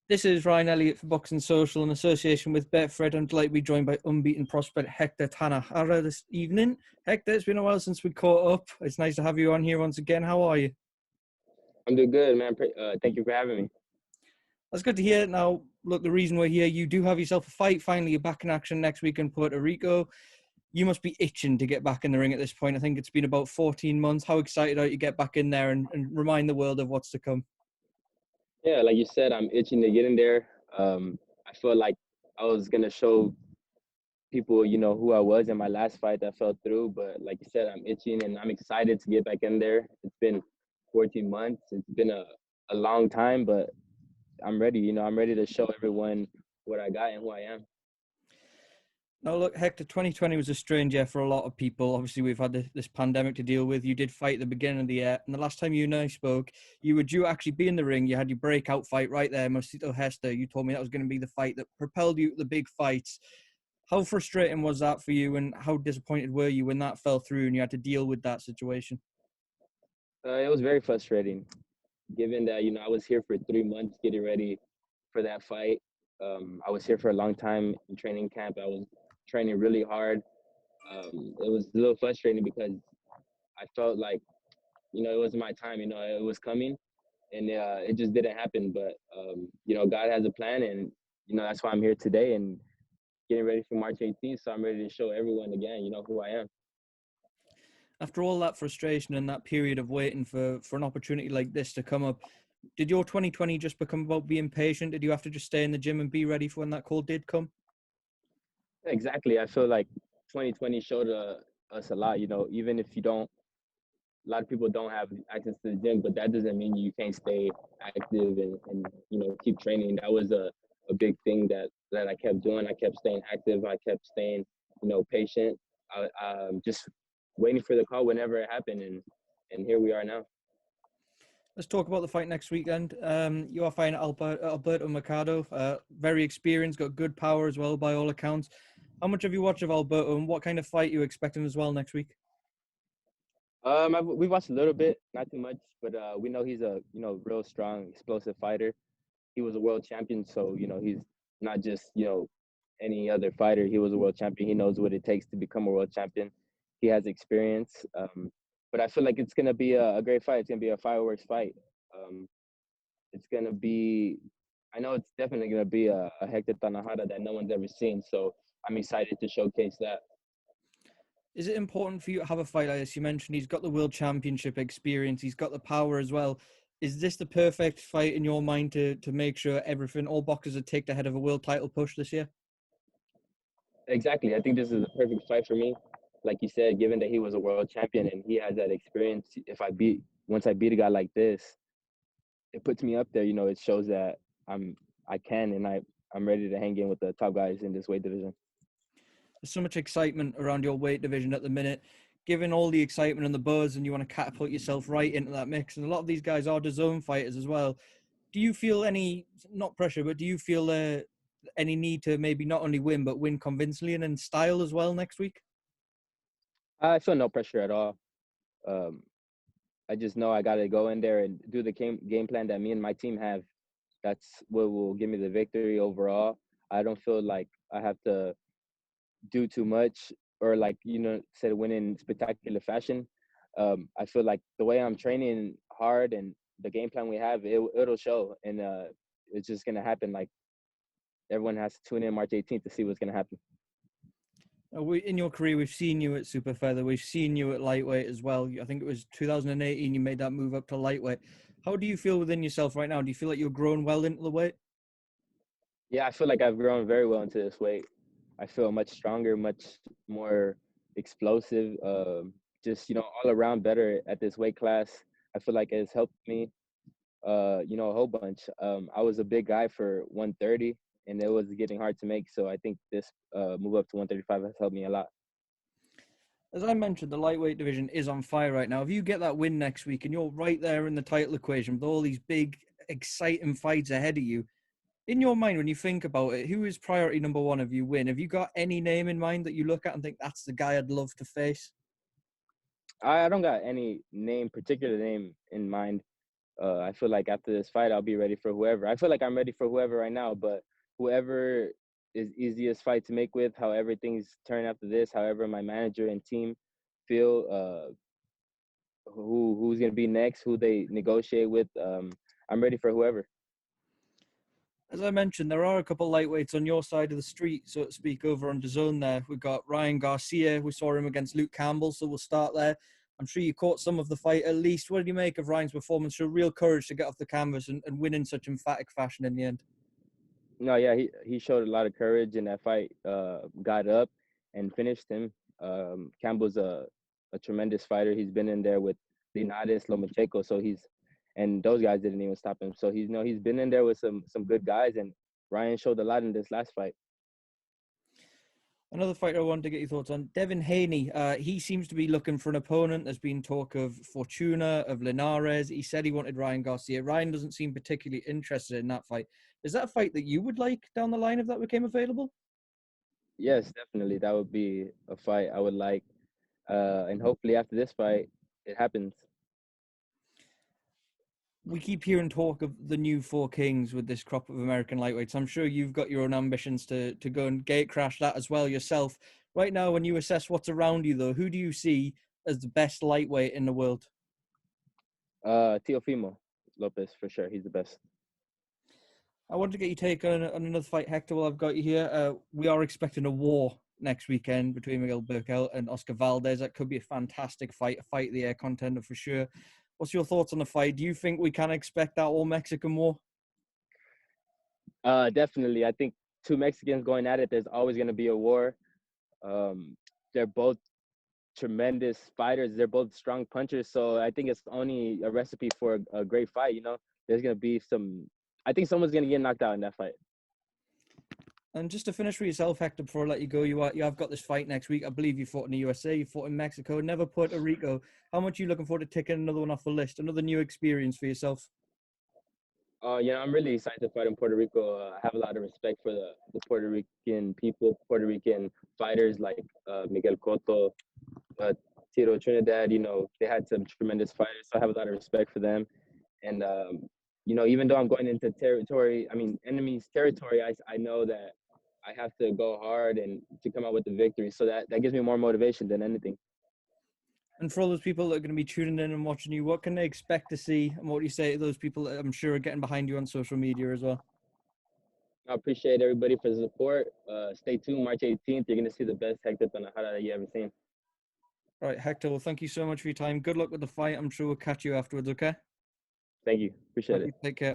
This is Ryan Elliott for Boxing Social in association with Betfred. I'm delighted to be joined by unbeaten prospect Hector Tanajara this evening. Hector, it's been a while since we caught up. It's nice to have you on here once again. How are you? I'm doing good, man. Thank you for having me. That's good to hear. Now, look, the reason we're here, you do have yourself a fight. Finally, you're back in action next week in Puerto Rico. You must be itching to get back in the ring at this point. I think it's been about 14 months. How excited are you to get back in there and remind the world of what's to come? Yeah, like you said, I'm itching to get in there. I felt like I was gonna show people, who I was in my last fight that fell through. But like you said, I'm itching and I'm excited to get back in there. It's been 14 months. It's been a long time, but I'm ready. I'm ready to show everyone what I got and who I am. Now, look, Hector, 2020 was a strange year for a lot of people. Obviously, we've had this pandemic to deal with. You did fight at the beginning of the year. And the last time you and I spoke, you were due actually be in the ring. You had your breakout fight right there, Machado Hester. You told me that was going to be the fight that propelled you to the big fights. How frustrating was that for you? And how disappointed were you when that fell through and you had to deal with that situation? It was very frustrating, given that, I was here for 3 months getting ready for that fight. I was here for a long time in training camp. I was training really hard. It was a little frustrating because I felt like, it was my time, it was coming and it just didn't happen. But, God has a plan and, that's why I'm here today and getting ready for March 18th. So I'm ready to show everyone again, who I am. After all that frustration and that period of waiting for an opportunity like this to come up, did your 2020 just become about being patient? Did you have to just stay in the gym and be ready for when that call did come? Exactly. I feel like 2020 showed us a lot, even if you don't, a lot of people don't have access to the gym, but that doesn't mean you can't stay active and keep training. That was a big thing that I kept doing. I kept staying active. I kept staying, patient. Just waiting for the call whenever it happened, and here we are now. Let's talk about the fight next weekend. You are fighting Alberto Machado, very experienced, got good power as well by all accounts. How much have you watched of Alberto and what kind of fight are you expecting as well next week? We watched a little bit, not too much, but we know he's a real strong, explosive fighter. He was a world champion, so he's not just any other fighter. He was a world champion. He knows what it takes to become a world champion. He has experience, but I feel like it's gonna be a great fight. It's gonna be a fireworks fight. Um, it's gonna be. I know it's definitely gonna be a Hector Tanajara that no one's ever seen. So I'm excited to showcase that. Is it important for you to have a fight like this? You mentioned he's got the world championship experience. He's got the power as well. Is this the perfect fight in your mind to make sure everything, all boxes are ticked ahead of a world title push this year? Exactly. I think this is the perfect fight for me. Like you said, given that he was a world champion and he has that experience, once I beat a guy like this, it puts me up there. It shows that I can and I'm ready to hang in with the top guys in this weight division. There's so much excitement around your weight division at the minute. Given all the excitement and the buzz, and you want to catapult yourself right into that mix, and a lot of these guys are DAZN fighters as well. Do you feel any, not pressure, but do you feel any need to maybe not only win, but win convincingly and in style as well next week? I feel no pressure at all. Um, I just know I got to go in there and do the game plan that me and my team have. That's what will give me the victory overall. I don't feel like I have to do too much or like said win in spectacular fashion. I feel like the way I'm training hard and the game plan we have, it'll show, and it's just gonna happen. Like everyone has to tune in March 18th to see what's gonna happen. In your career, we've seen you at super feather. We've seen you at lightweight as well. I think it was 2018 you made that move up to lightweight. How do you feel within yourself right now? Do you feel like you're growing well into the weight? Yeah, I feel like I've grown very well into this weight. I feel much stronger, much more explosive. Just all around better at this weight class. I feel like it's helped me, a whole bunch. I was a big guy for 130, and it was getting hard to make. So I think this move up to 135 has helped me a lot. As I mentioned, the lightweight division is on fire right now. If you get that win next week and you're right there in the title equation with all these big, exciting fights ahead of you, in your mind, when you think about it, who is priority number one if you win? Have you got any name in mind that you look at and think that's the guy I'd love to face? I don't got any particular name in mind. I feel like after this fight, I'll be ready for whoever. I feel like I'm ready for whoever right now, but whoever is easiest fight to make with, however things turn after this, however my manager and team feel, who's gonna be next, who they negotiate with, I'm ready for whoever. As I mentioned, there are a couple lightweights on your side of the street, so to speak, over on DAZN there. We've got Ryan Garcia. We saw him against Luke Campbell, so we'll start there. I'm sure you caught some of the fight at least. What did you make of Ryan's performance? Show real courage to get off the canvas and win in such emphatic fashion in the end. No, yeah, he showed a lot of courage in that fight. Got up and finished him. Campbell's a tremendous fighter. He's been in there with Linares, Lomachenko, so and those guys didn't even stop him. So he's been in there with some good guys, and Ryan showed a lot in this last fight. Another fighter I wanted to get your thoughts on, Devin Haney. He seems to be looking for an opponent. There's been talk of Fortuna, of Linares. He said he wanted Ryan Garcia. Ryan doesn't seem particularly interested in that fight. Is that a fight that you would like down the line if that became available? Yes, definitely. That would be a fight I would like. And hopefully after this fight, it happens. We keep hearing talk of the new four kings with this crop of American lightweights. I'm sure you've got your own ambitions to go and gate crash that as well yourself. Right now, when you assess what's around you, though, who do you see as the best lightweight in the world? Teofimo Lopez, for sure. He's the best. I wanted to get your take on another fight, Hector, while I've got you here. We are expecting a war next weekend between Miguel Burkel and Oscar Valdez. That could be a fantastic fight, a fight of the air contender for sure. What's your thoughts on the fight? Do you think we can expect that all-Mexican war? Definitely. I think two Mexicans going at it, there's always going to be a war. They're both tremendous fighters. They're both strong punchers. So I think it's only a recipe for a great fight. There's going to be I think someone's going to get knocked out in that fight. And just to finish for yourself, Hector, before I let you go, you have got this fight next week. I believe you fought in the USA, you fought in Mexico, never Puerto Rico. How much are you looking forward to taking another one off the list, another new experience for yourself? I'm really excited to fight in Puerto Rico. I have a lot of respect for the Puerto Rican people, Puerto Rican fighters like Miguel Cotto, Tito Trinidad. They had some tremendous fighters, so I have a lot of respect for them. And even though I'm going into enemy's territory, I know that I have to go hard and to come out with the victory. So that gives me more motivation than anything. And for all those people that are going to be tuning in and watching you, what can they expect to see? And what do you say to those people that I'm sure are getting behind you on social media as well? I appreciate everybody for the support. Stay tuned. March 18th, you're going to see the best Hector Tanajara you ever seen. All right, Hector, well, thank you so much for your time. Good luck with the fight. I'm sure we'll catch you afterwards, okay? Thank you. Appreciate it. Take care.